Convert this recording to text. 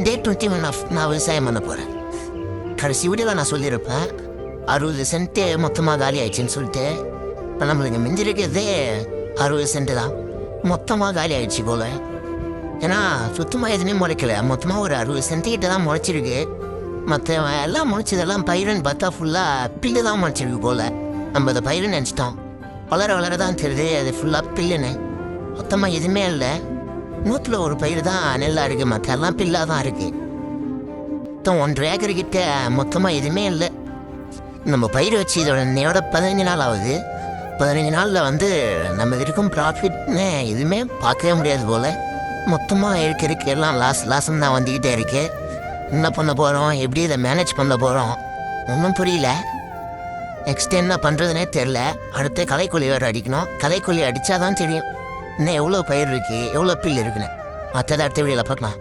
டே 21 of நான் விவசாயம் பண்ண போகிறேன். கடைசி வீடியோவில் நான் சொல்லியிருப்பேன் 60 சென்ட்டு மொத்தமாக காலி ஆயிடுச்சுன்னு சொல்லிட்டு. இப்போ நம்மளுக்கு மிஞ்சிருக்கிறதே 60 சென்ட்டு தான். மொத்தமாக காலி ஆயிடுச்சு போல். ஏன்னா சுத்தமாக எதுவுமே முளைக்கல. மொத்தமாக ஒரு 60 சென்ட்டுக்கிட்ட தான் முளைச்சிருக்கு. மற்ற எல்லாம் முளைச்சதெல்லாம் பயிருன்னு பார்த்தா ஃபுல்லாக பில்லு தான் முளைச்சிருக்கு போல். நம்ம அதை பயிருன்னு நினச்சிட்டோம். வளர வளர தான் தெரியுது அது ஃபுல்லாக பில்லுன்னு. மொத்தமாக எதுவுமே இல்லை. 100 ஒரு பயிர் தான் நெல்லாக இருக்குது, மற்ற எல்லாம் பில்லாக தான் இருக்குது. மொத்தம் 1.5 ஏக்கர் கிட்ட மொத்தமாக எதுவுமே இல்லை. நம்ம பயிர் வச்சு இதோட இன்னையோட 15 நாள் ஆகுது. 15 நாளில் நம்ம இருக்கும் ப்ராஃபிட்னு எதுவுமே பார்க்கவே முடியாது போல். மொத்தமாக இருக்கு எல்லாம் லாஸ்ன்னு தான் வந்துக்கிட்டே இருக்கு. என்ன பண்ண போகிறோம், எப்படி இதை மேனேஜ் பண்ண போகிறோம் ஒன்றும் புரியல. நெக்ஸ்ட் என்ன பண்ணுறதுனே தெரில. அடுத்து களைக்கொல்லி வேறு அடிக்கணும். களைக்கொல்லி அடித்தா தான் தெரியும் இன்னும் எவ்வளோ பயிர் இருக்குது, எவ்வளோ பில் இருக்குன்னு. மற்றதை அடுத்த வீடியோவில் பார்க்கலாம்.